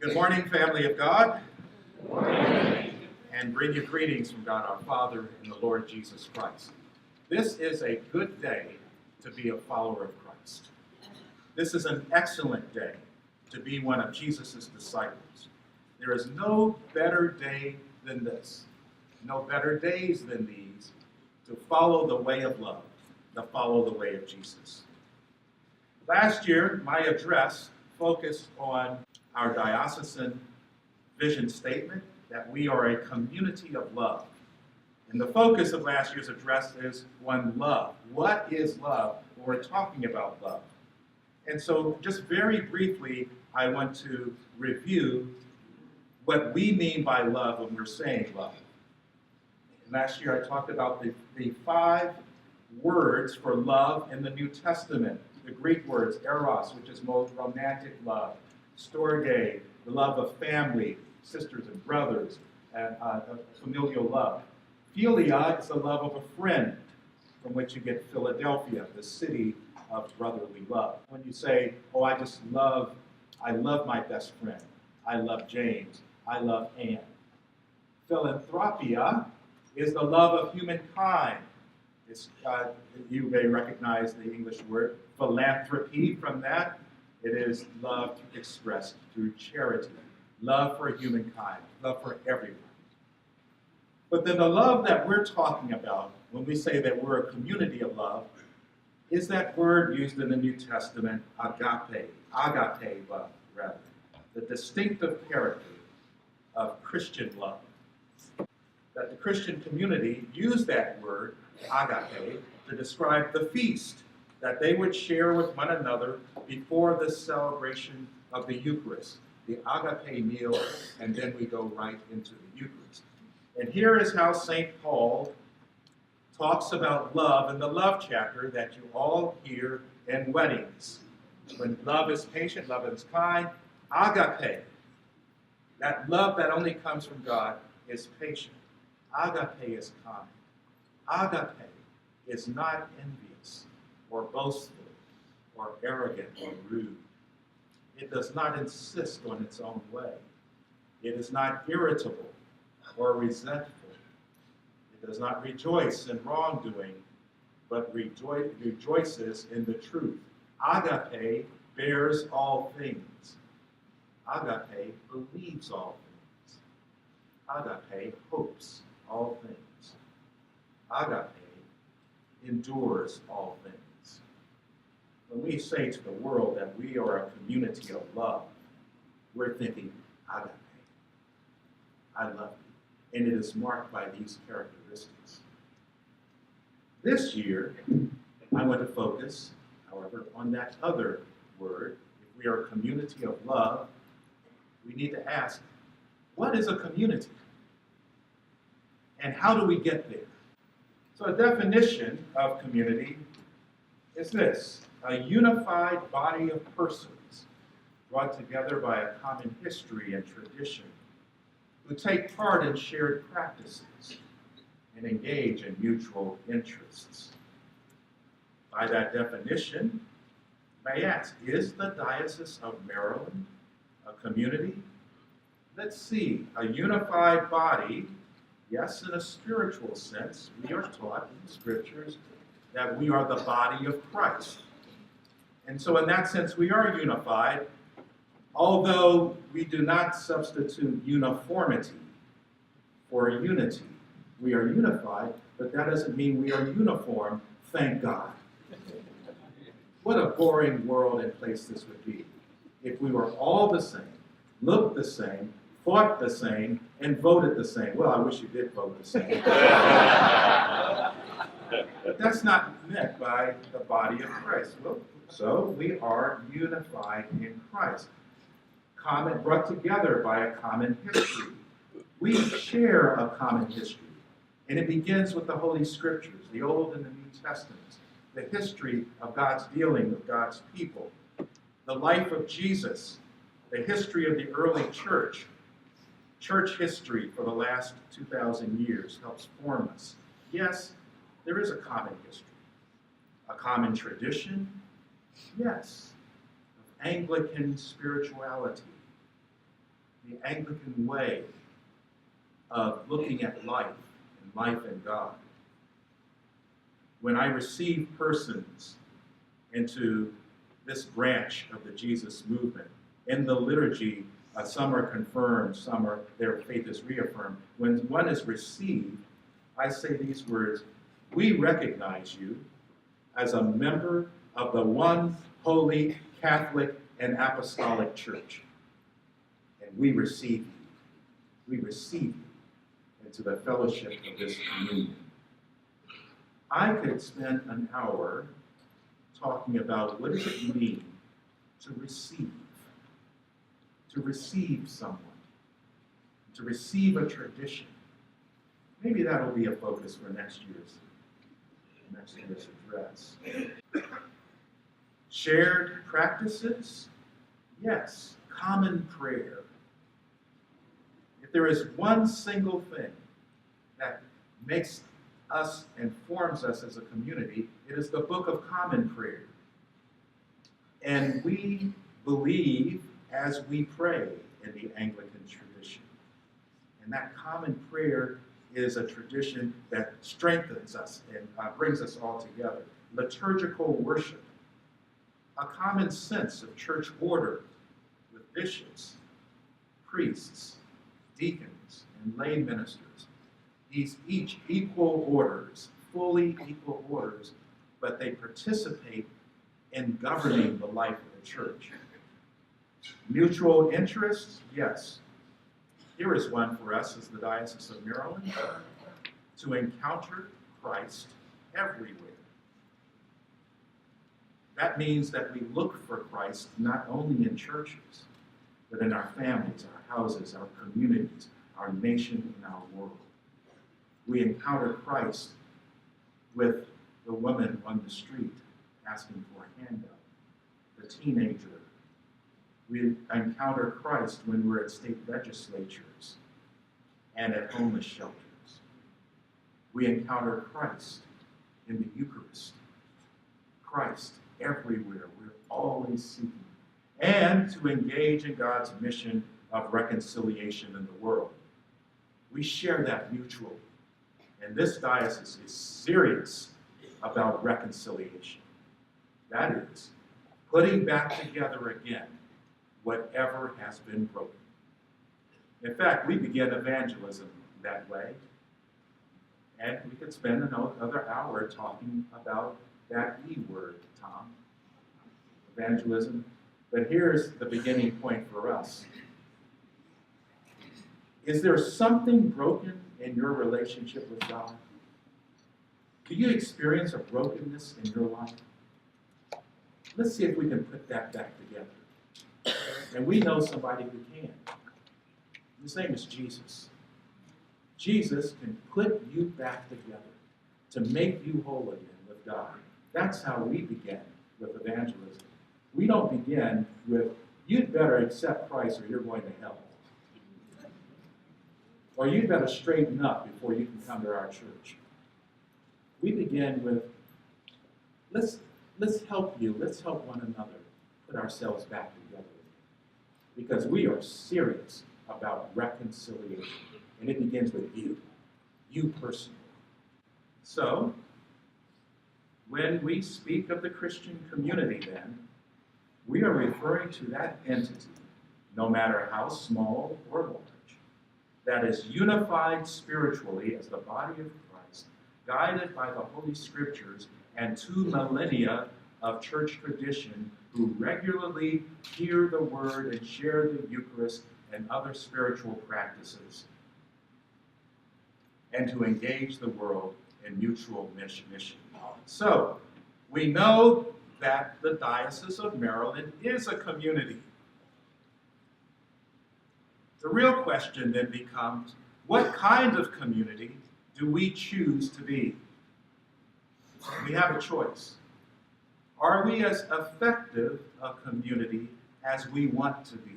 Good morning, family of God. Good morning. And bring you greetings from God our Father and the Lord Jesus Christ. This is a good day to be a follower of Christ. This is an excellent day to be one of Jesus' disciples. There is no better day than this, no better days than these, to follow the way of love, to follow the way of Jesus. Last year, my address focused on our diocesan vision statement that we are a community of love. And the focus of last year's address is on love. What is love? We're talking about love. And so just very briefly, I want to review what we mean by love when we're saying love. Last year I talked about the 5 words for love in the New Testament. The Greek words, eros, which is most romantic love, storge, the love of family, sisters and brothers, and familial love. Philia is the love of a friend, from which you get Philadelphia, the city of brotherly love. When you say, oh, I love my best friend, I love James, I love Anne. Philanthropia is the love of humankind. You may recognize the English word philanthropy from that. It is love expressed through charity, love for humankind, love for everyone. But then the love that we're talking about when we say that we're a community of love is that word used in the New Testament, agape love, rather, the distinctive character of Christian love. That the Christian community used that word, agape, to describe the feast that they would share with one another before the celebration of the Eucharist, the agape meal, and then we go right into the Eucharist. And here is how St. Paul talks about love in the love chapter that you all hear in weddings. When love is patient, love is kind, agape, that love that only comes from God, is patient. Agape is kind. Agape is not envious or boastful or arrogant or rude. It does not insist on its own way. It is not irritable or resentful. It does not rejoice in wrongdoing, but rejoices in the truth. Agape bears all things. Agape believes all things. Agape hopes all things. Agape endures all things. When we say to the world that we are a community of love, we're thinking, agape. I love you. And it is marked by these characteristics. This year, I want to focus, however, on that other word. If we are a community of love, we need to ask, what is a community? And how do we get there? So a definition of community is this: a unified body of persons brought together by a common history and tradition, who take part in shared practices and engage in mutual interests. By that definition, you may ask, is the Diocese of Maryland a community? Let's see, a unified body. Yes, in a spiritual sense, we are taught in the Scriptures that we are the body of Christ. And so in that sense, we are unified, although we do not substitute uniformity for unity. We are unified, but that doesn't mean we are uniform, thank God. What a boring world and place this would be if we were all the same, looked the same, thought the same, and voted the same. Well, I wish you did vote the same. But that's not meant by the body of Christ. Well, so we are unified in Christ, brought together by a common history. We share a common history, and it begins with the Holy Scriptures, the Old and the New Testaments, the history of God's dealing with God's people, the life of Jesus, the history of the early church. Church history for the last 2,000 years helps form us. Yes, there is a common history. A common tradition? Yes. Of Anglican spirituality. the Anglican way of looking at life and life in God. When I receive persons into this branch of the Jesus movement, in the liturgy, some are confirmed, their faith is reaffirmed. When one is received, I say these words: we recognize you as a member of the one holy Catholic and Apostolic Church. And we receive you. We receive you into the fellowship of this communion. I could spend an hour talking about what does it mean to receive someone, to receive a tradition. Maybe that'll be a focus for next year's address. Shared practices? Yes. Common prayer. If there is one single thing that makes us and forms us as a community, it is the Book of Common Prayer. And we believe as we pray in the Anglican tradition. And that common prayer is a tradition that strengthens us and brings us all together. Liturgical worship, a common sense of church order with bishops, priests, deacons, and lay ministers. These each equal orders, fully equal orders, but they participate in governing the life of the church. Mutual interests, yes. Here is one for us as the Diocese of Maryland: to encounter Christ everywhere. That means that we look for Christ not only in churches, but in our families, our houses, our communities, our nation, and our world. We encounter Christ with the woman on the street asking for a handout, the teenager. We encounter Christ when we're at state legislatures and at homeless shelters. We encounter Christ in the Eucharist. Christ everywhere. We're always seeking. And to engage in God's mission of reconciliation in the world. We share that mutually. And this diocese is serious about reconciliation. That is, putting back together again whatever has been broken. In fact, we begin evangelism that way. And we could spend another hour talking about that E word, Tom. Evangelism. But here's the beginning point for us. Is there something broken in your relationship with God? Do you experience a brokenness in your life? Let's see if we can put that back together. And we know somebody who can. His name is Jesus. Jesus can put you back together to make you whole again with God. That's how we begin with evangelism. We don't begin with, you'd better accept Christ or you're going to hell. Or you'd better straighten up before you can come to our church. We begin with, let's help you, let's help one another put ourselves back together. Because we are serious about reconciliation. And it begins with you personally. So, when we speak of the Christian community then, we are referring to that entity, no matter how small or large, that is unified spiritually as the body of Christ, guided by the Holy Scriptures and 2 millennia of church tradition, who regularly hear the Word and share the Eucharist and other spiritual practices, and to engage the world in mutual mission. So, we know that the Diocese of Maryland is a community. The real question then becomes, what kind of community do we choose to be? We have a choice. Are we as effective a community as we want to be?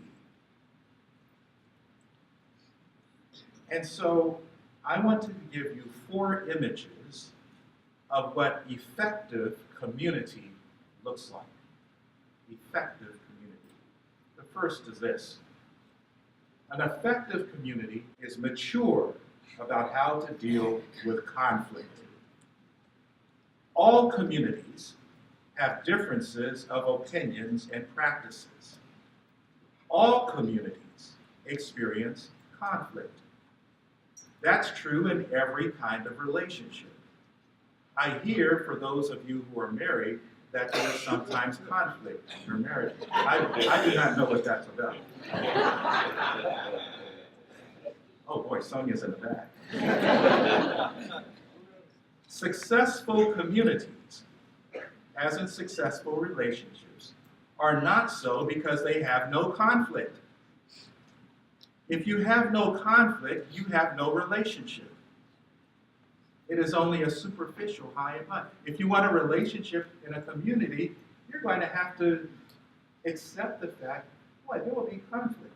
And so, I want to give you 4 images of what effective community looks like. Effective community. The first is this. An effective community is mature about how to deal with conflict. All communities have differences of opinions and practices. All communities experience conflict. That's true in every kind of relationship. I hear, for those of you who are married, that there is sometimes conflict in your marriage. I do not know what that's about. Oh boy, Sonia's in the back. Successful communities, as in successful relationships, are not so because they have no conflict. If you have no conflict, you have no relationship. It is only a superficial high and high. If you want a relationship in a community, you're going to have to accept the fact, boy, there will be conflict.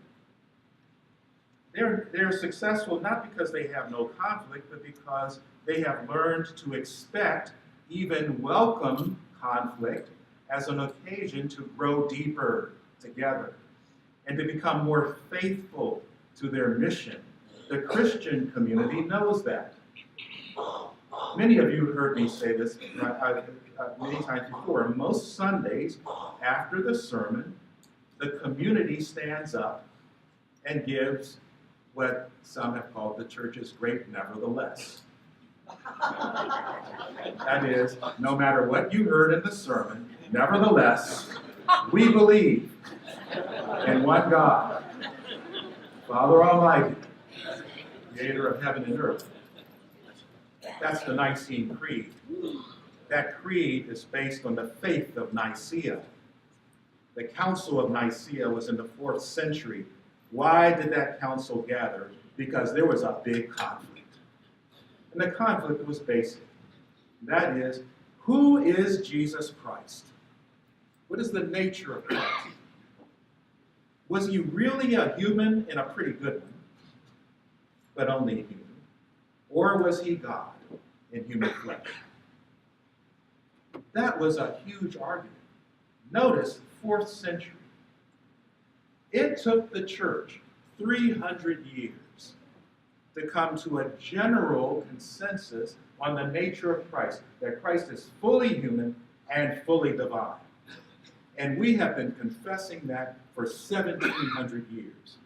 They're successful not because they have no conflict, but because they have learned to expect, even welcome conflict as an occasion to grow deeper together and to become more faithful to their mission. The Christian community knows that. Many of you heard me say this many times before. Most Sundays, after the sermon, the community stands up and gives what some have called the church's great nevertheless. That is, no matter what you heard in the sermon, nevertheless, we believe in one God, Father Almighty, creator of heaven and earth. That's the Nicene Creed. That creed is based on the faith of Nicaea. The Council of Nicaea was in the 4th century. Why did that council gather? Because there was a big conflict. And the conflict was basic. That is, who is Jesus Christ? What is the nature of Christ? Was he really a human and a pretty good one, but only human? Or was he God in human flesh? That was a huge argument. Notice, 4th century. It took the church 300 years to come to a general consensus on the nature of Christ, that Christ is fully human and fully divine. And we have been confessing that for 1,700 years.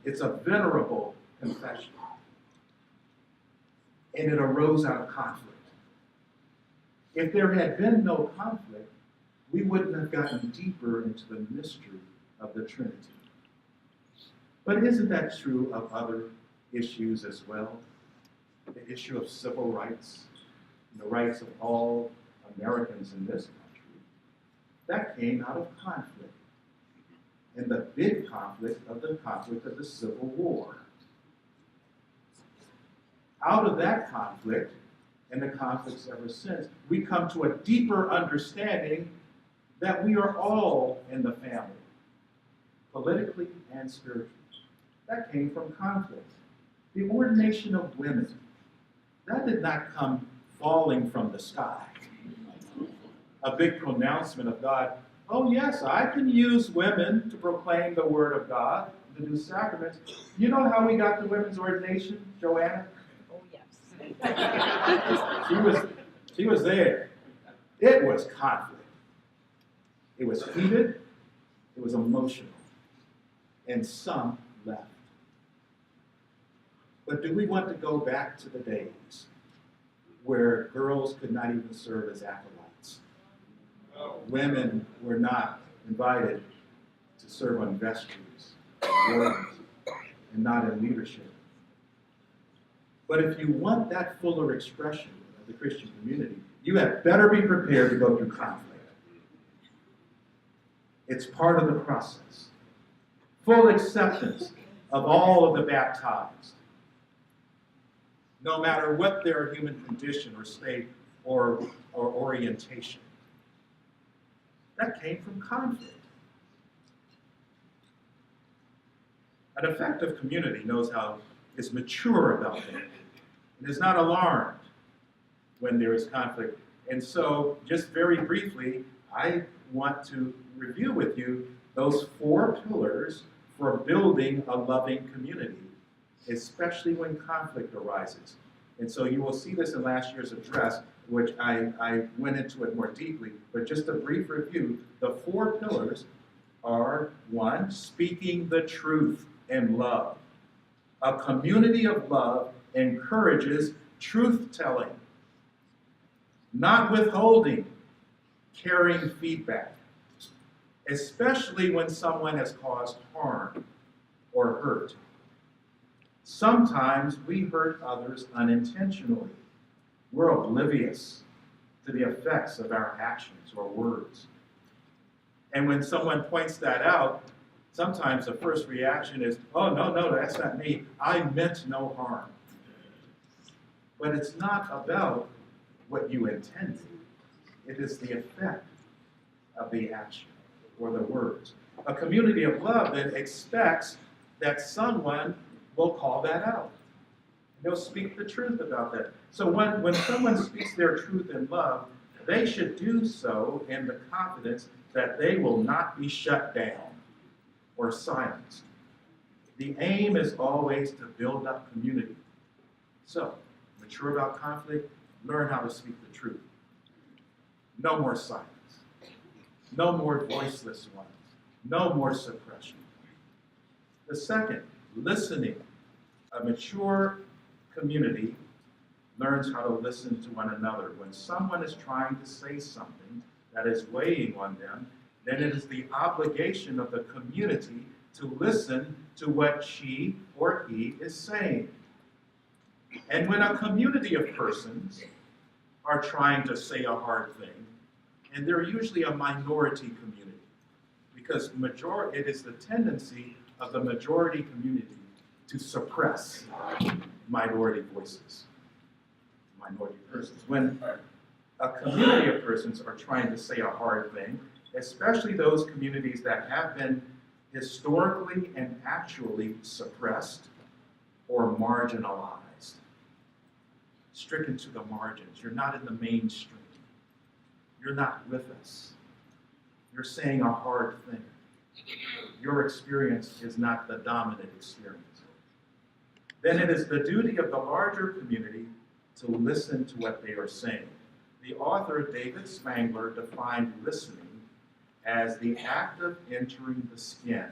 It's a venerable confession. And it arose out of conflict. If there had been no conflict, we wouldn't have gotten deeper into the mystery of the Trinity. But isn't that true of other issues as well? The issue of civil rights, the rights of all Americans in this country, that came out of conflict. And the big conflict of the Civil War. Out of that conflict, and the conflicts ever since, we come to a deeper understanding that we are all in the family, politically and spiritually. That came from conflict. The ordination of women, that did not come falling from the sky. A big pronouncement of God, oh yes, I can use women to proclaim the word of God, to do sacraments. You know how we got the women's ordination, Joanna? Oh, yes. She was there. It was conflict. It was heated. It was emotional. And some left. But do we want to go back to the days where girls could not even serve as acolytes? Women were not invited to serve on vestries, and not in leadership. But if you want that fuller expression of the Christian community, you had better be prepared to go through conflict. It's part of the process. Full acceptance of all of the baptized, no matter what their human condition or state or orientation. That came from conflict. An effective community knows how is mature about that and is not alarmed when there is conflict. And so, just very briefly, I want to review with you those 4 pillars for building a loving community, especially when conflict arises. And so you will see this in last year's address, which I went into it more deeply, but just a brief review. The 4 pillars are: 1, speaking the truth in love. A community of love encourages truth-telling, not withholding, caring feedback, especially when someone has caused harm or hurt. Sometimes we hurt others unintentionally. We're oblivious to the effects of our actions or words. And when someone points that out, sometimes the first reaction is, oh, no, that's not me. I meant no harm. But it's not about what you intended. It is the effect of the action or the words. A community of love then expects that someone will call that out. They'll speak the truth about that. So when someone speaks their truth in love, they should do so in the confidence that they will not be shut down or silenced. The aim is always to build up community. So, mature about conflict, learn how to speak the truth. No more silence. No more voiceless ones. No more suppression. The second, listening. A mature community learns how to listen to one another. When someone is trying to say something that is weighing on them, then it is the obligation of the community to listen to what she or he is saying. And when a community of persons are trying to say a hard thing, and they're usually a minority community, because it is the tendency of the majority community to suppress minority voices, minority persons. When a community of persons are trying to say a hard thing, especially those communities that have been historically and actually suppressed or marginalized, stricken to the margins. You're not in the mainstream. You're not with us. You're saying a hard thing. Your experience is not the dominant experience. Then it is the duty of the larger community to listen to what they are saying. The author, David Spangler, defined listening as the act of entering the skin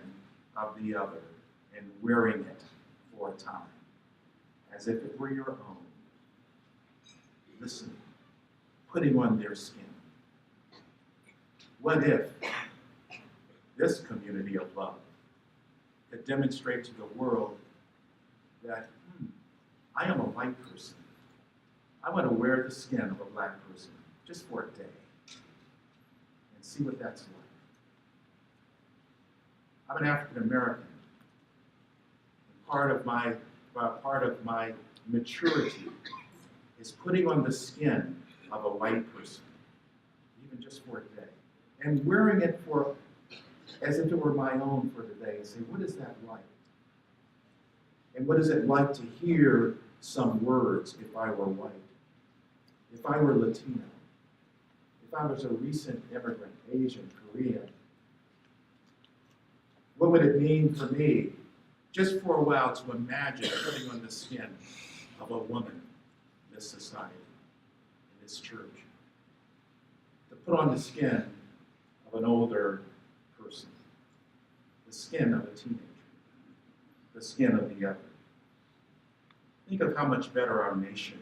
of the other and wearing it for a time, as if it were your own. Listening, putting on their skin. What if this community of love could demonstrate to the world that I am a white person. I want to wear the skin of a black person just for a day and see what that's like. I'm an African American. Part of my maturity is putting on the skin of a white person, even just for a day, and wearing it as if it were my own for the day, and say, what is that like? And what is it like to hear some words if I were white? If I were Latino? If I was a recent immigrant, Asian, Korean? What would it mean for me, just for a while, to imagine putting on the skin of a woman in this society, in this church? To put on the skin of an older person, the skin of a teenager, the skin of the other. Think of how much better our nation,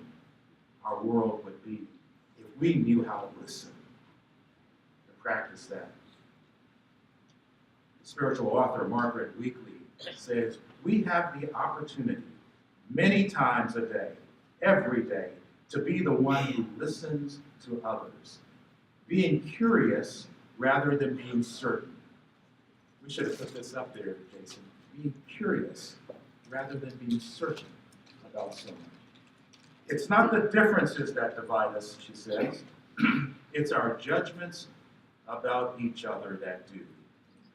our world would be if we knew how to listen and practice that. The spiritual author Margaret Weekly says, we have the opportunity many times a day, every day, to be the one who listens to others, being curious rather than being certain. We should have put this up there, Jason. Being curious rather than being certain about someone. It's not the differences that divide us, she says. It's our judgments about each other that do.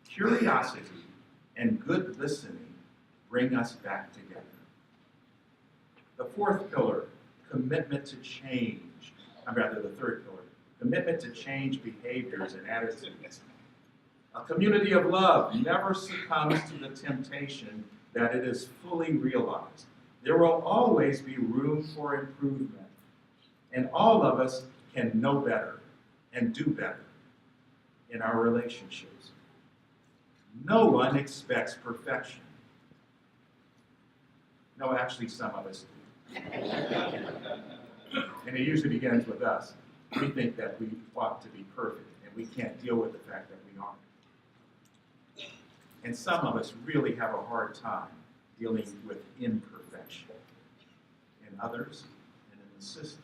Curiosity and good listening bring us back together. The fourth pillar, commitment to change. The third pillar, commitment to change behaviors and attitudes. A community of love never succumbs to the temptation that it is fully realized. There will always be room for improvement, and all of us can know better and do better in our relationships. No one expects perfection. No, actually, some of us do. And it usually begins with us. We think that we ought to be perfect, and we can't deal with the fact that we aren't. And some of us really have a hard time dealing with imperfection in others and in the system.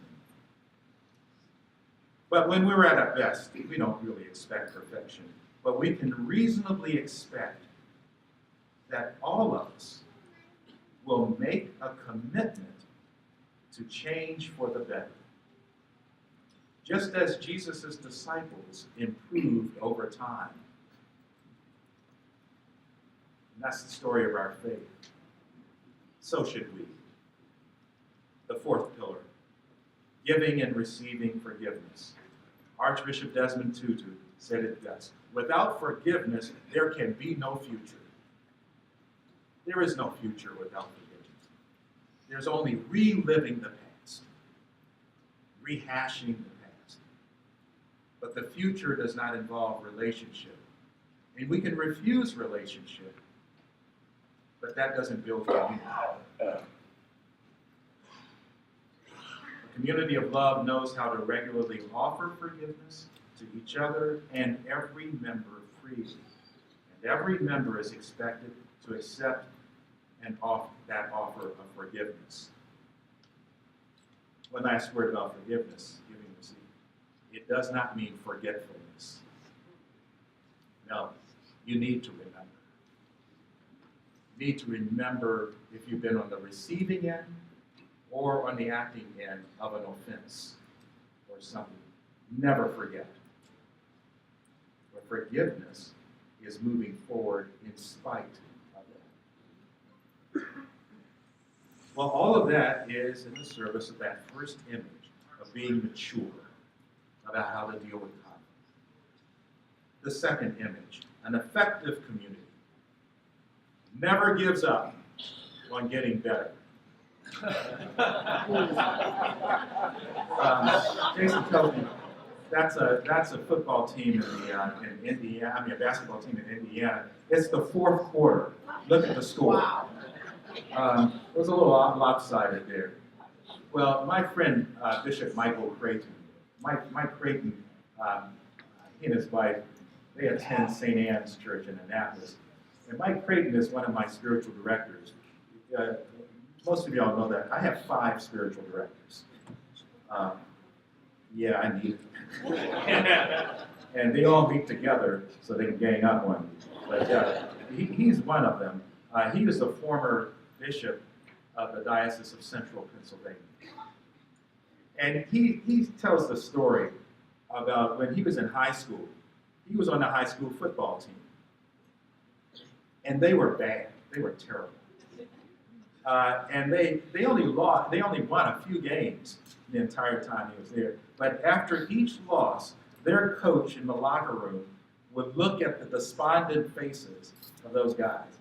But when we're at our best, we don't really expect perfection. But we can reasonably expect that all of us will make a commitment to change for the better. Just as Jesus' disciples improved over time. And that's the story of our faith. So should we. The fourth pillar, giving and receiving forgiveness. Archbishop Desmond Tutu said it best. Without forgiveness, there can be no future. There is no future without forgiveness. There's only reliving the past, rehashing the past. But the future does not involve relationship. And we can refuse relationship, but that doesn't build community. A community of love knows how to regularly offer forgiveness to each other and every member freely. And every member is expected to accept and offer that offer of forgiveness. One last word about forgiveness, giving and receiving. It does not mean forgetfulness. No, you need to remember. You need to remember if you've been on the receiving end or on the acting end of an offense or something. Never forget. But forgiveness is moving forward in spite of that. Well, all of that is in the service of that first image of being mature about how to deal with conflict. The second image, an effective community, never gives up on getting better. Jason tells me that's a football team in Indiana. I mean, a basketball team in Indiana. It's the fourth quarter. Look at the score. Wow. It was a little lopsided there. Well, my friend Bishop Michael Creighton, Mike Creighton, he and his wife, they attend St. Anne's Church in Annapolis. And Mike Creighton is one of my spiritual directors. Most of y'all know that. I have 5 spiritual directors. Yeah, I need it. And they all meet together so they can gang up on me. But he's one of them. He was a former bishop of the Diocese of Central Pennsylvania. And he tells the story about when he was in high school. He was on the high school football team. And they were bad. They were terrible. And they only won a few games the entire time he was there. But after each loss, their coach in the locker room would look at the despondent faces of those guys.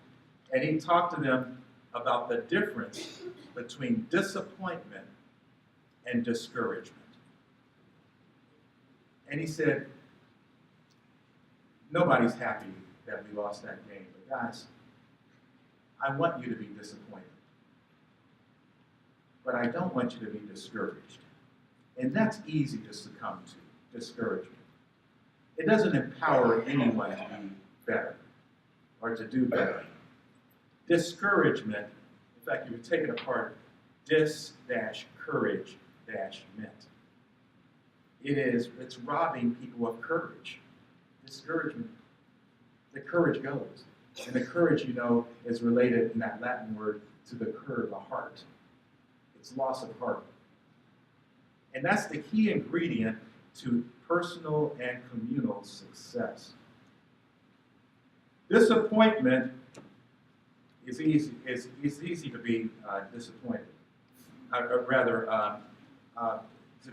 And he talked to them about the difference between disappointment and discouragement. And he said, nobody's happy that we lost that game. But guys, I want you to be disappointed. But I don't want you to be discouraged. And that's easy to succumb to, discouragement. It doesn't empower anyone to be better or to do better. Discouragement, in fact, if you take it apart, dis-courage-ment. It's robbing people of courage. Discouragement. The courage goes. And the courage, is related in that Latin word to the cur, the heart. It's loss of heart. And that's the key ingredient to personal and communal success. Disappointment is easy. It's easy to be disappointed. To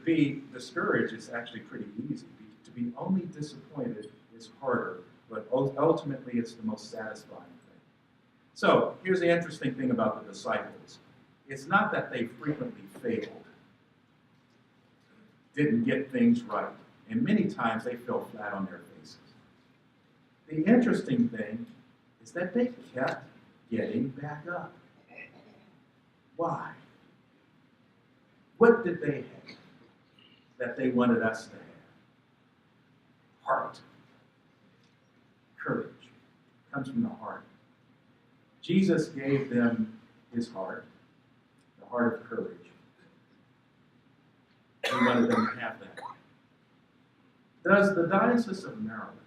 be discouraged is actually pretty easy. To be only disappointed is harder, but ultimately it's the most satisfying thing. So here's the interesting thing about the disciples. It's not that they frequently failed, didn't get things right, and many times they fell flat on their faces. The interesting thing is that they kept getting back up. Why? What did they have that they wanted us to have? Heart. Courage. It comes from the heart. Jesus gave them his heart, the heart of courage. He wanted them to have that. Does the Diocese of Maryland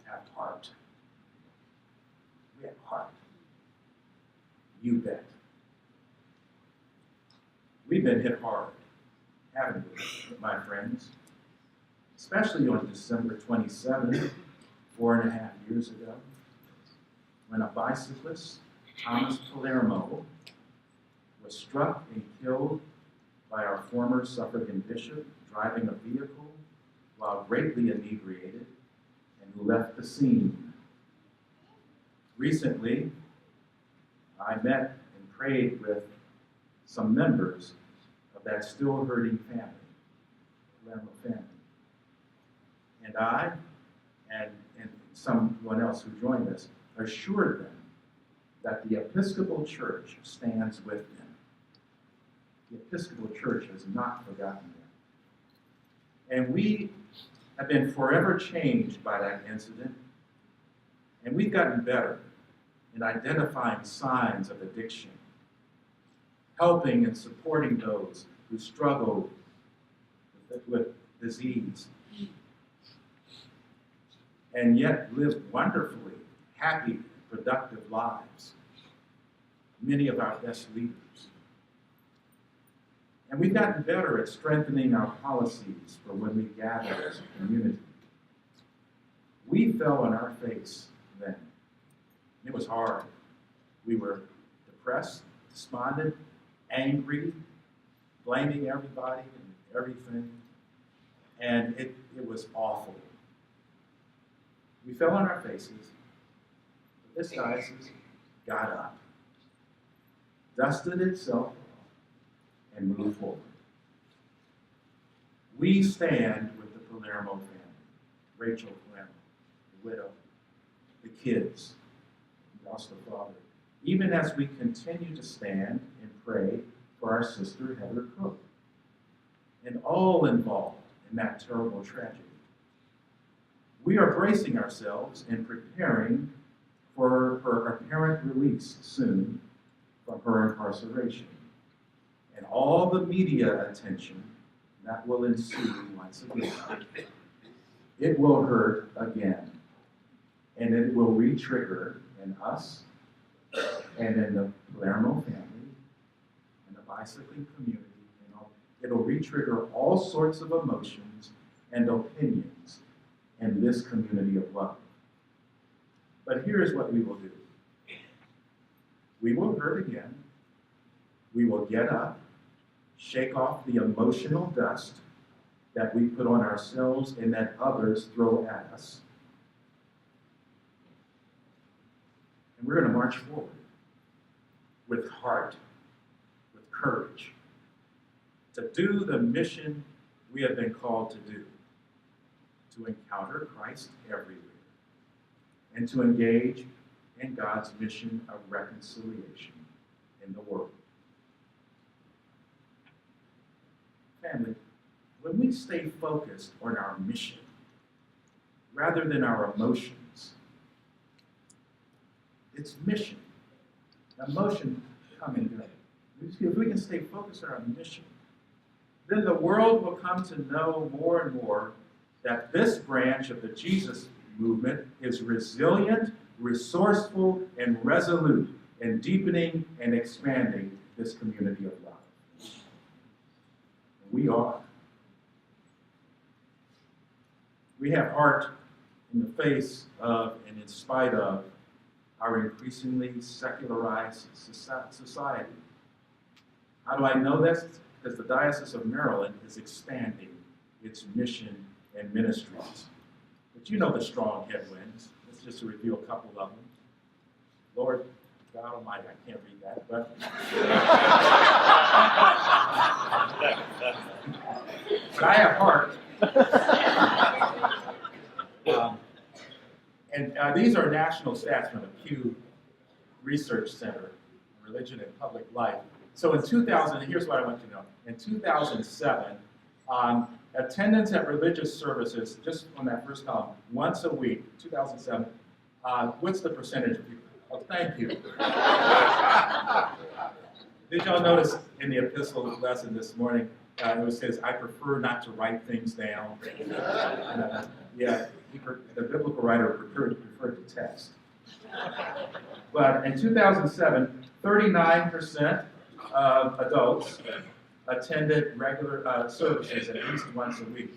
have heart? We have heart. You bet. We've been hit hard, haven't we, my friends? Especially on December 27th, 4.5 years ago, when a bicyclist, Thomas Palermo, was struck and killed by our former suffragan bishop driving a vehicle while greatly inebriated and who left the scene. Recently, I met and prayed with some members of that still hurting family, Palermo family. And I, and someone else who joined us, assured them that the Episcopal Church stands with them. The Episcopal Church has not forgotten them. And we have been forever changed by that incident, and we've gotten better in identifying signs of addiction, helping and supporting those who struggle with disease, and yet live wonderfully happy, productive lives. Many of our best leaders. And we've gotten better at strengthening our policies for when we gather as a community. We fell on our face then. It was hard. We were depressed, despondent, angry, blaming everybody and everything. And it was awful. We fell on our faces, but this diocese got up, dusted itself off, and moved forward. We stand with the Palermo family, Rachel Palermo, the widow, the kids, who lost a father, even as we continue to stand and pray for our sister Heather Cook, and all involved in that terrible tragedy. We are bracing ourselves and preparing for her apparent release soon from her incarceration, and all the media attention that will ensue once again. It will hurt again, and it will re-trigger in us and in the Palermo family and the bicycling community. It'll re-trigger all sorts of emotions and opinions in this community of love. But here's what we will do. We will hurt again. We will get up, shake off the emotional dust that we put on ourselves and that others throw at us. And we're going to march forward with heart, with courage, to do the mission we have been called to do, to encounter Christ everywhere, and to engage in God's mission of reconciliation in the world. Family, when we stay focused on our mission rather than our emotions, it's mission. Emotion come and go. If we can stay focused on our mission, then the world will come to know more and more that this branch of the Jesus movement is resilient, resourceful, and resolute in deepening and expanding this community of love. We are. We have heart in the face of and in spite of our increasingly secularized society. How do I know this? Because the Diocese of Maryland is expanding its mission and ministries. But you know the strong headwinds. Let's just to review a couple of them. Lord God Almighty, I can't read that, but but I have heart. These are national stats from the Pew Research Center, Religion and Public Life. So in 2000, and here's what I want you to know. In 2007, attendance at religious services, just on that first column, once a week, 2007, what's the percentage of people? Oh, thank you. Did y'all notice in the epistle lesson this morning, it says, I prefer not to write things down. Yeah, the biblical writer preferred to text. But in 2007, 39% of adults attended regular services at least once a week.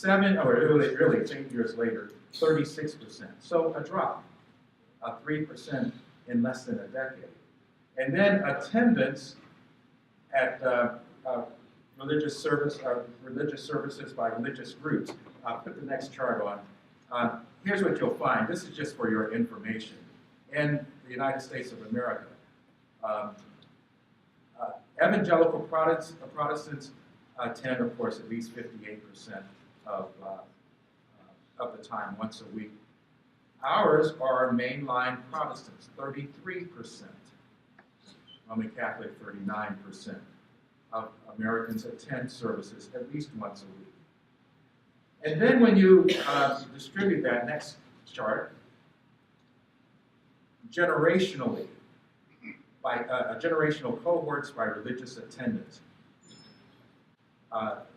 Really 10 years later, 36%. So a drop, 3% in less than a decade. And then attendance at religious services by religious groups. I'll put the next chart on. Here's what you'll find. This is just for your information. In the United States of America, evangelical Protestants attend, of course, at least 58% of the time, once a week. Ours are mainline Protestants, 33%. Roman Catholic, 39% of Americans attend services at least once a week. And then when you distribute that next chart, generationally, by generational cohorts by religious attendance,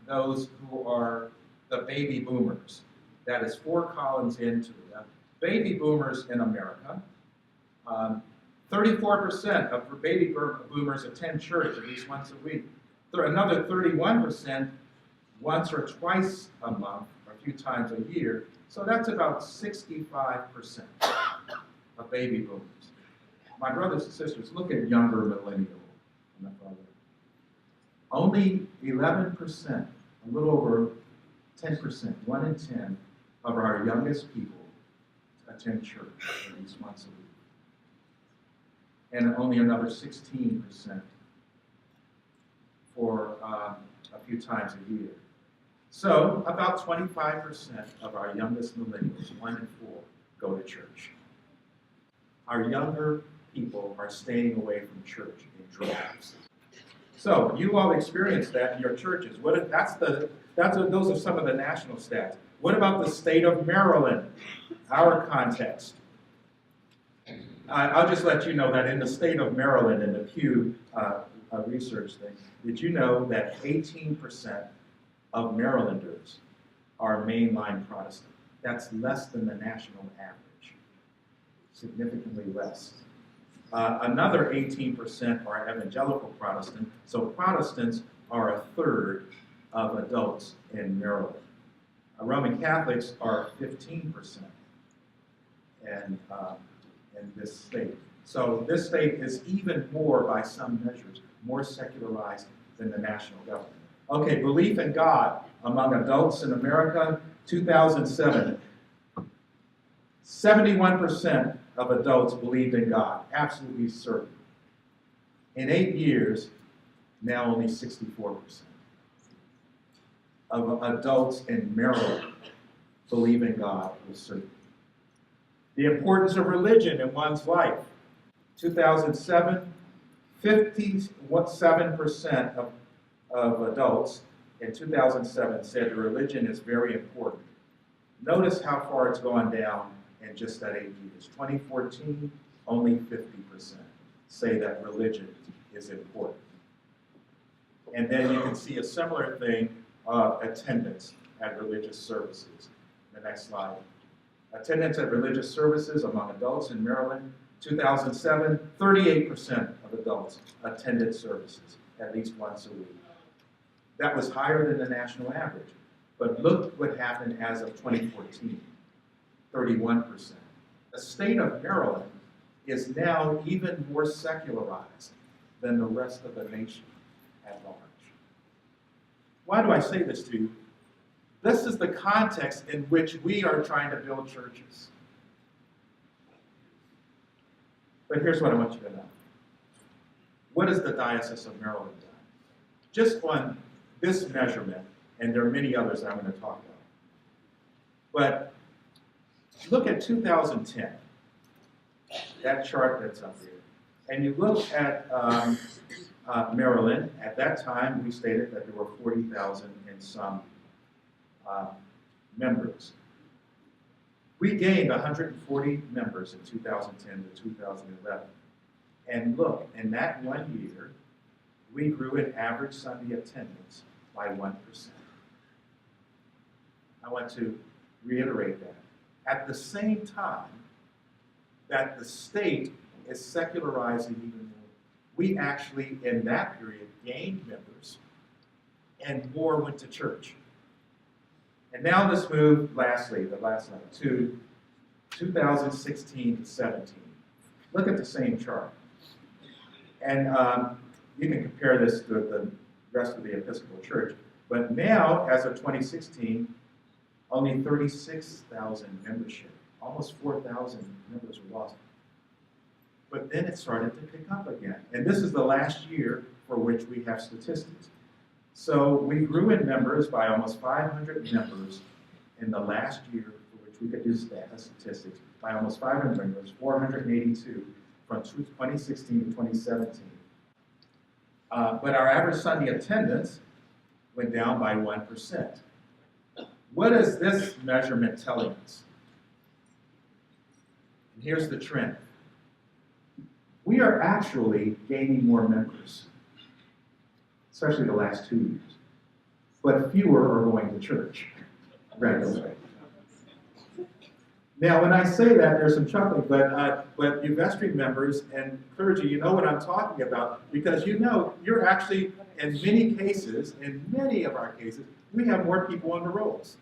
those who are the baby boomers, that is 4 columns into them. Baby boomers in America, 34% of baby boomers attend church at least once a week. Another 31% once or twice a month, or a few times a year. So that's about 65% of baby boomers. My brothers and sisters, look at younger millennial. Only 11%, a little over 10%, 1 in 10 of our youngest people attend church at least once a week. And only another 16% for a few times a year. So about 25% of our youngest millennials, 1 in 4, go to church. Our younger people are staying away from church in droves. So you all experienced that in your churches. Those are some of the national stats. What about the state of Maryland? Our context. I'll just let you know that in the state of Maryland, in the Pew research thing, did you know that 18% of Marylanders are mainline Protestant? That's less than the national average, significantly less. Another 18% are evangelical Protestant, so Protestants are 1/3 of adults in Maryland. Roman Catholics are 15% in this state. So this state is even more, by some measures, more secularized than the national government. Okay, belief in God among adults in America, 2007. 71% of adults believed in God, absolutely certain. In 8 years, now only 64% of adults in Maryland believe in God with certainty. The importance of religion in one's life. 2007, 57% of adults in 2007 said religion is very important. Notice how far it's gone down in just that 8 years. 2014, only 50% say that religion is important. And then you can see a similar thing of attendance at religious services. The next slide. Attendance at religious services among adults in Maryland, 2007, 38% of adults attended services at least once a week. That was higher than the national average. But look what happened as of 2014, 31%. The state of Maryland is now even more secularized than the rest of the nation at large. Why do I say this to you? This is the context in which we are trying to build churches. But here's what I want you to know. What has the Diocese of Maryland done? Just on this measurement, and there are many others that I'm going to talk about. But look at 2010, that chart that's up here. And you look at Maryland. At that time, we stated that there were 40,000 and some members. We gained 140 members in 2010 to 2011. And look, in that 1 year, we grew in average Sunday attendance by 1%. I want to reiterate that. At the same time that the state is secularizing even more, we actually, in that period, gained members and more went to church. And now let's move, lastly, the last level, to 2016 to 17. Look at the same chart. And you can compare this to the rest of the Episcopal Church. But now, as of 2016, only 36,000 membership, almost 4,000 members were lost. But then it started to pick up again. And this is the last year for which we have statistics. So we grew in members by almost 500 members in the last year for which we could do statistics, by almost 500 members, 482 from 2016 to 2017. But our average Sunday attendance went down by 1%. What is this measurement telling us? And here's the trend. We are actually gaining more members, especially the last 2 years. But fewer are going to church regularly. Now, when I say that, there's some chuckling, but you vestry members and clergy, you know what I'm talking about, because you know you're actually, in many cases, in many of our cases, we have more people on the rolls.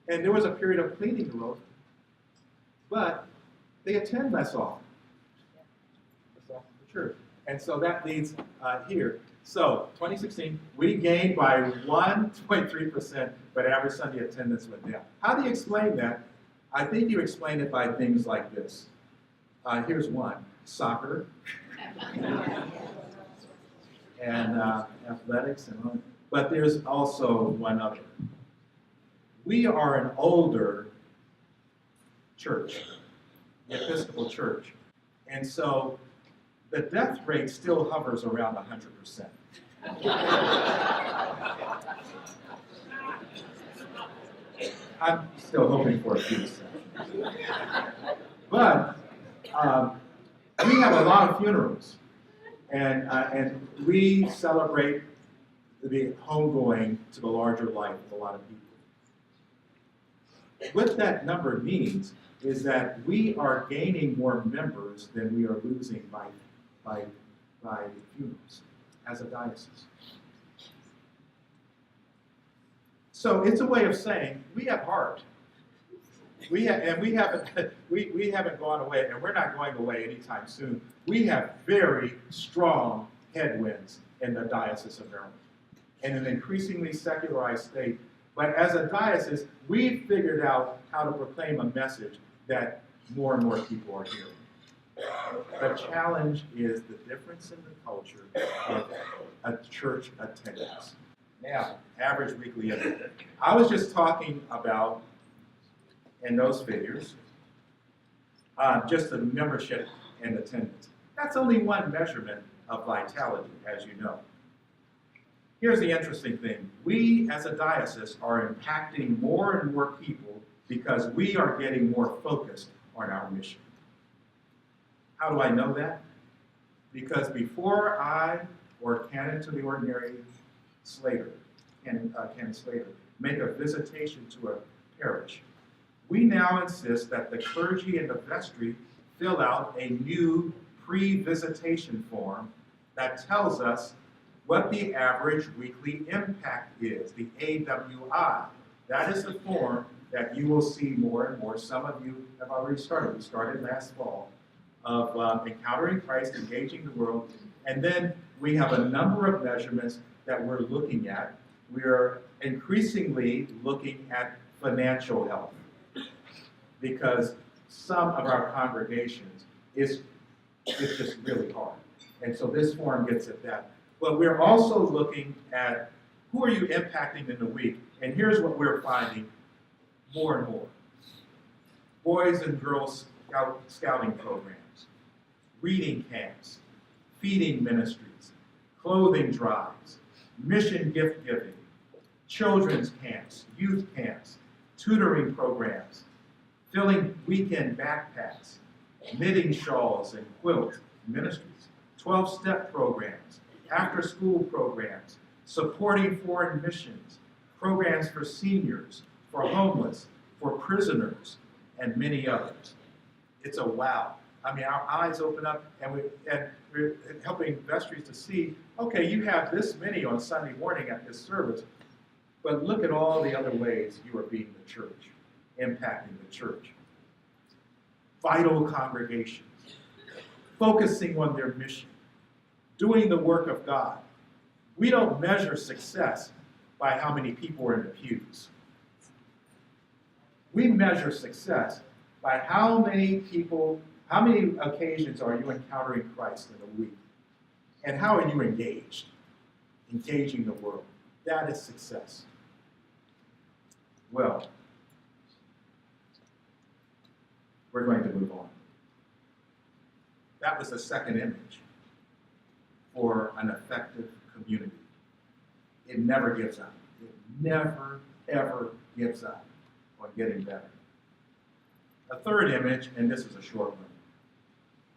And there was a period of cleaning the rolls, but they attend less often. The church. And so that leads here. So, 2016, we gained by 1.3%, but average Sunday attendance went down. How do you explain that? I think you explain it by things like this. Here's one, soccer, and athletics, and all. But there's also one other. We are an older church, the Episcopal Church, and so the death rate still hovers around 100%. I'm still hoping for a few percent. But we have a lot of funerals, and we celebrate the homegoing to the larger life of a lot of people. What that number means is that we are gaining more members than we are losing by funerals as a diocese. So it's a way of saying we have heart. We haven't gone away, and we're not going away anytime soon. We have very strong headwinds in the Diocese of Maryland, in an increasingly secularized state. But as a diocese, we've figured out how to proclaim a message that more and more people are hearing. The challenge is the difference in the culture of a church attendance. Now, average weekly attendance. I was just talking about, in those figures, just the membership and attendance. That's only one measurement of vitality, as you know. Here's the interesting thing. We, as a diocese, are impacting more and more people because we are getting more focused on our mission. How do I know that? Because before I, or Canon to the Ordinary Slater, Canon Slater, make a visitation to a parish, we now insist that the clergy and the vestry fill out a new pre-visitation form that tells us what the average weekly impact is, the AWI. That is the form that you will see more and more. Some of you have already started. We started last fall of encountering Christ, engaging the world, and then we have a number of measurements that we're looking at. We're increasingly looking at financial health because some of our congregations is It's just really hard. And so this forum gets at that. But we're also looking at who are you impacting in the week? And here's what we're finding more and more. Boys and girls scouting programs, reading camps, feeding ministries, clothing drives, mission gift giving, children's camps, youth camps, tutoring programs, filling weekend backpacks, knitting shawls and quilt ministries, 12-step programs, after-school programs, supporting foreign missions, programs for seniors, for homeless, for prisoners, and many others. It's a wow. I mean, our eyes open up, and we're helping vestries to see, okay, you have this many on Sunday morning at this service, but look at all the other ways you are being the church, impacting the church. Vital congregations, focusing on their mission, doing the work of God. We don't measure success by how many people are in the pews. We measure success by how many occasions are you encountering Christ in a week? And how are you engaged? Engaging the world. That is success. Well, we're going to move on. That was the second image for an effective community. It never gives up. It never, ever gives up on getting better. A third image, and this is a short one.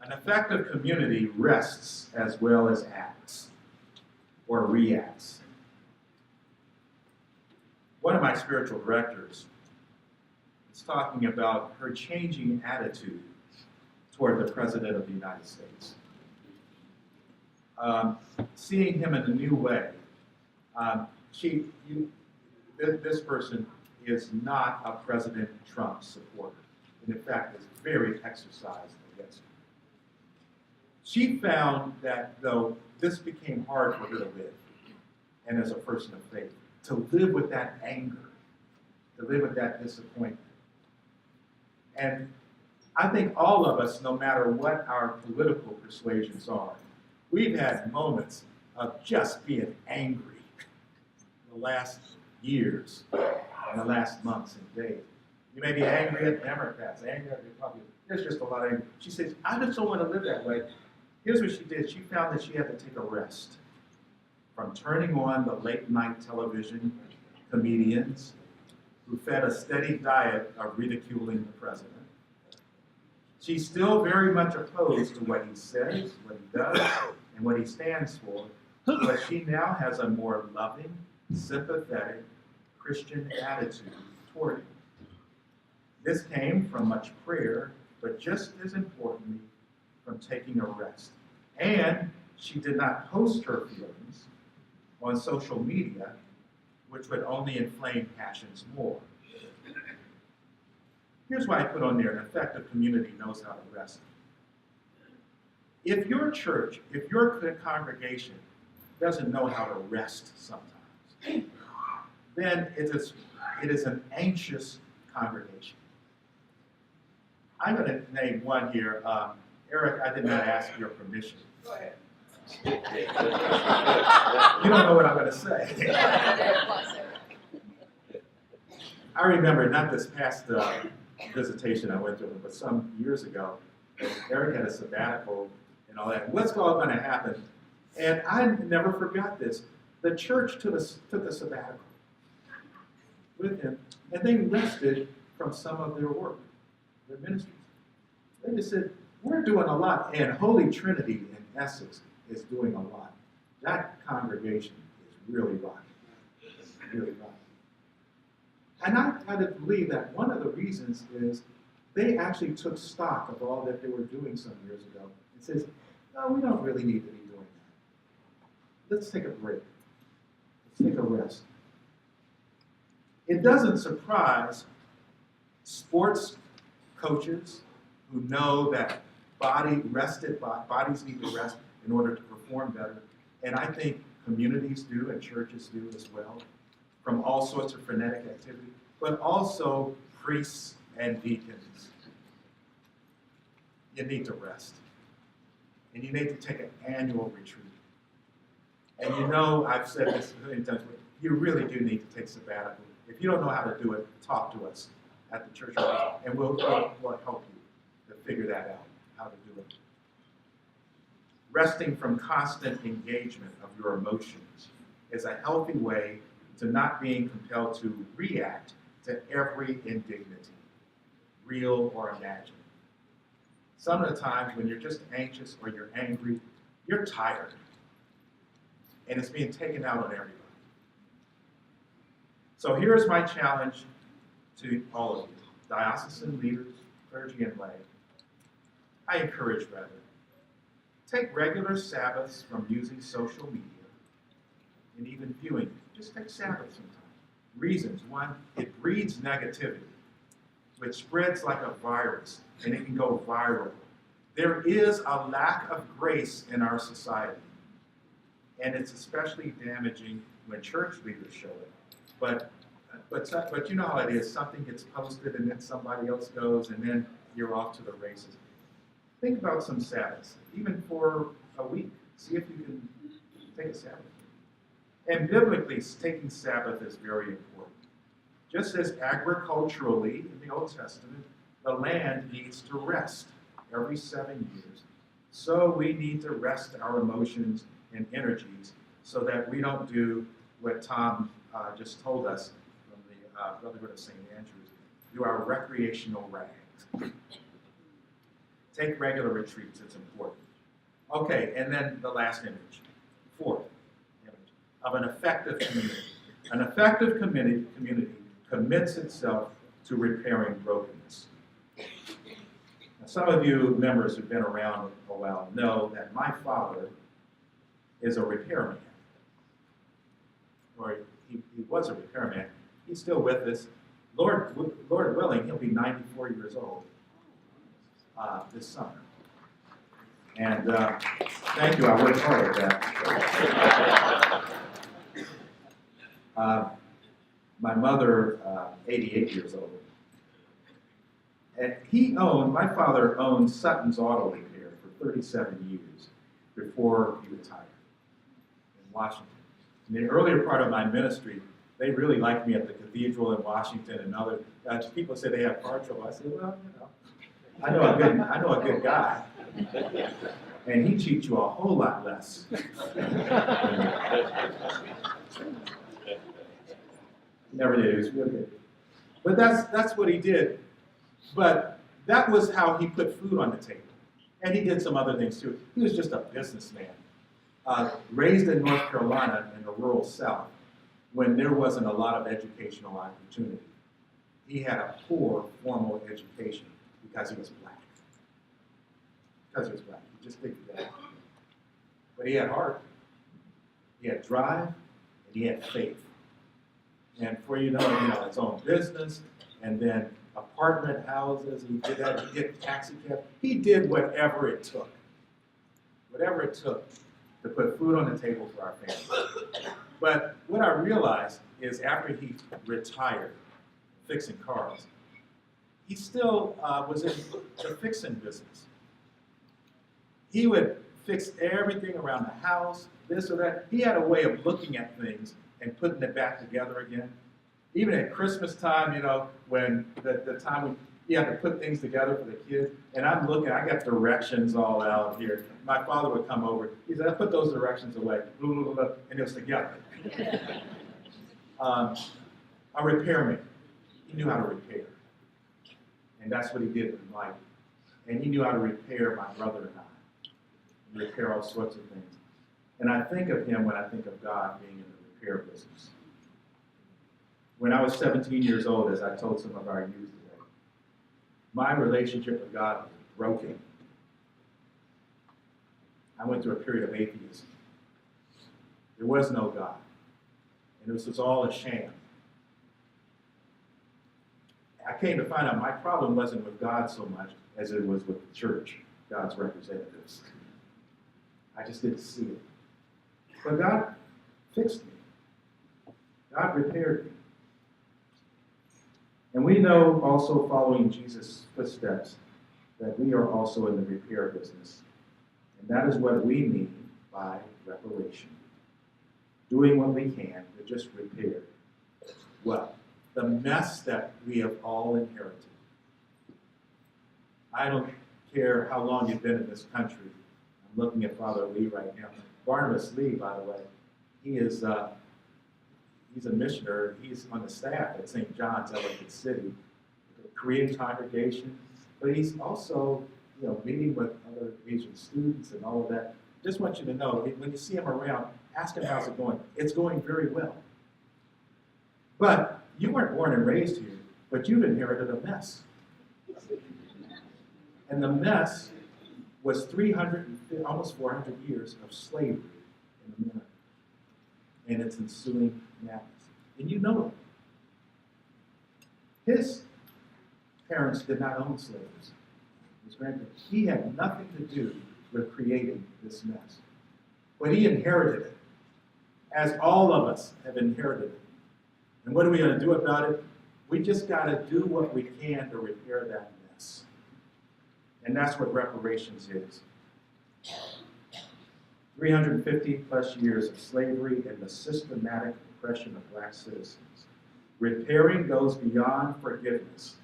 An effective community rests as well as acts or reacts. One of my spiritual directors is talking about her changing attitude toward the President of the United States. Seeing him in a new way. This person is not a President Trump supporter, and in fact is very exercised against him. She found that though this became hard for her to live, and as a person of faith, to live with that anger, to live with that disappointment. And I think all of us, no matter what our political persuasions are, we've had moments of just being angry in the last years, in the last months and days. You may be angry at Democrats, angry at Republicans. There's just a lot of anger. She says, I just don't want to live that way. Here's what she did. She found that she had to take a rest from turning on the late night television comedians who fed a steady diet of ridiculing the president. She's still very much opposed to what he says, what he does, and what he stands for, but she now has a more loving, sympathetic, Christian attitude toward him. This came from much prayer, but just as importantly, from taking a rest. And she did not post her feelings on social media, which would only inflame passions more. Here's why I put on there, an effective community knows how to rest. If your church, if your congregation doesn't know how to rest sometimes, then it is an anxious congregation. I'm going to name one here. Eric, I did not ask your permission. Go ahead. You don't know what I'm going to say. I remember, not this past visitation I went to, but some years ago, Eric had a sabbatical and all that. What's all going to happen? And I never forgot this. The church took a sabbatical with him, and they rested from some of their work, their ministries. They just said, we're doing a lot, and Holy Trinity in Essex is doing a lot. That congregation is really rocking. Really rocking. And I kind of believe that one of the reasons is they actually took stock of all that they were doing some years ago and says, no, we don't really need to be doing that. Let's take a break. Let's take a rest. It doesn't surprise sports coaches who know that bodies need to rest in order to perform better. And I think communities do and churches do as well, from all sorts of frenetic activity, but also priests and deacons. You need to rest. and you need to take an annual retreat. And you know, I've said this many times, but you really do need to take sabbatical. If you don't know how to do it, talk to us at the church, and we'll help you to figure that out, how to do it. Resting from constant engagement of your emotions is a healthy way to not being compelled to react to every indignity, real or imagined. Some of the times when you're just anxious or you're angry, you're tired, and it's being taken out on everybody. So here's my challenge to all of you, diocesan leaders, clergy, and lay. I encourage, rather, take regular Sabbaths from using social media and even viewing it. Just take Sabbath sometimes. Reasons: one, it breeds negativity, which spreads like a virus, and it can go viral. There is a lack of grace in our society, and it's especially damaging when church leaders show it. But you know how it is. Something gets posted, and then somebody else goes, and then you're off to the races. Think about some Sabbaths, even for a week. See if you can take a Sabbath. And biblically, taking Sabbath is very important. Just as agriculturally, in the Old Testament, the land needs to rest every 7 years, so we need to rest our emotions and energies so that we don't do what Tom just told us from the Brotherhood of St. Andrews, do our recreational rags. Take regular retreats, it's important. Okay, and then the last image, fourth image, of an effective community. An effective community commits itself to repairing brokenness. Now, some of you members who've been around a while know that my father is a repairman. Or he was a repairman. He's still with us. Lord willing, he'll be 94 years old this summer. And thank you, I worked hard at that. My mother, 88 years old. And my father owned Sutton's Auto Repair for 37 years before he retired in Washington. In the earlier part of my ministry, they really liked me at the cathedral in Washington, and other people say they have car trouble. I said, well, you know, I know a good guy, and he cheats you a whole lot less. Never did. He was real good. But that's what he did. But that was how he put food on the table. And he did some other things too. He was just a businessman. Raised in North Carolina in the rural South, when there wasn't a lot of educational opportunity. He had a poor formal education because he was black. He just didn't get it. But he had heart, he had drive, and he had faith. And for he had his own business, and then apartment houses, he did that, he did taxi cab. He did whatever it took to put food on the table for our family. But what I realized is after he retired fixing cars, he still was in the fixing business. He would fix everything around the house, this or that. He had a way of looking at things and putting it back together again. Even at Christmas time, when the time when you had to put things together for the kids, and I'm looking, I got directions all out here. My father would come over. He said, I put those directions away, blah, blah, blah, and it was together. A repairman. He knew how to repair. And that's what he did in life. And he knew how to repair my brother and I. Repair all sorts of things. And I think of him when I think of God being in the repair business. When I was 17 years old, as I told some of our youth today, my relationship with God was broken. I went through a period of atheism. There was no God. And this was all a sham. I came to find out my problem wasn't with God so much as it was with the church, God's representatives. I just didn't see it. But God fixed me. God repaired me. And we know also, following Jesus' footsteps, that we are also in the repair business. And that is what we mean by reparation. Doing what we can to just repair what? The mess that we have all inherited. I don't care how long you've been in this country. I'm looking at Father Lee right now. Barnabas Lee, by the way, he's a missionary. He's on the staff at St. John's, Ellicott City, the Korean congregation. But he's also, meeting with other Asian students and all of that. Just want you to know, when you see him around, ask him how's it going. It's going very well. But you weren't born and raised here, but you've inherited a mess. And the mess was 300, almost 400 years of slavery in America and its ensuing madness. And you know it. His parents did not own slaves. His grandparents. He had nothing to do with creating this mess. But he inherited it, as all of us have inherited it. And what are we going to do about it? We just got to do what we can to repair that mess. And that's what reparations is. 350 plus years of slavery and the systematic oppression of black citizens. Repairing goes beyond forgiveness.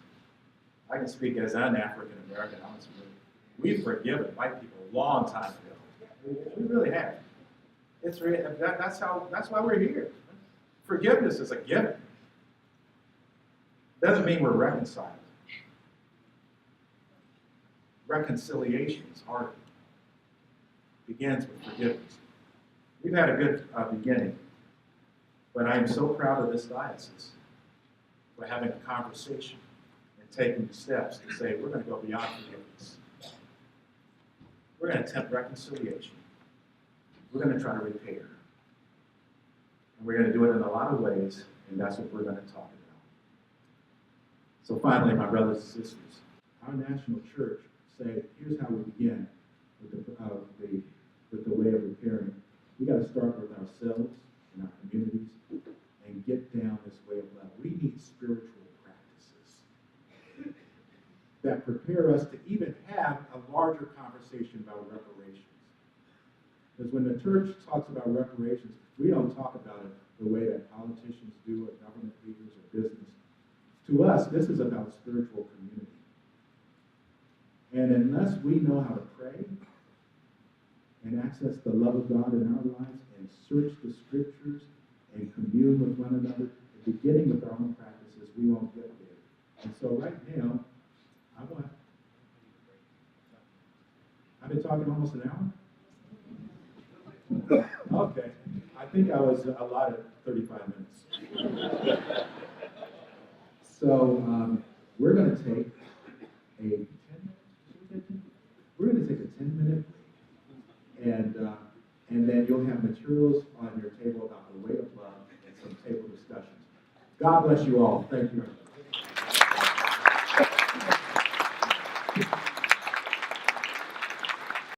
I can speak as an African American, honestly. We've forgiven white people a long time ago. We really have. It's really, that's why we're here. Forgiveness is a given. Doesn't mean we're reconciled. Reconciliation is harder. Begins with forgiveness. We've had a good beginning, but I am so proud of this diocese for having a conversation and taking steps to say we're going to go beyond forgiveness. We're going to attempt reconciliation. We're going to try to repair. And we're going to do it in a lot of ways, and that's what we're going to talk about. So finally, my brothers and sisters, our national church say, here's how we begin with the way of repairing. We got to start with ourselves and our communities and get down this way of love. We need spiritual practices that prepare us to even have a larger conversation about reparations. Because when the church talks about reparations, we don't talk about it the way that politicians do or government leaders or business. To us, this is about spiritual community. And unless we know how to pray and access the love of God in our lives and search the scriptures and commune with one another, beginning with our own practices, we won't get there. And so right now, I've been talking almost an hour? Okay. I think I was allotted 35 minutes. So we're going to take a 10-minute break, and then you'll have materials on your table about the way of love and some table discussions. God bless you all. Thank you very much.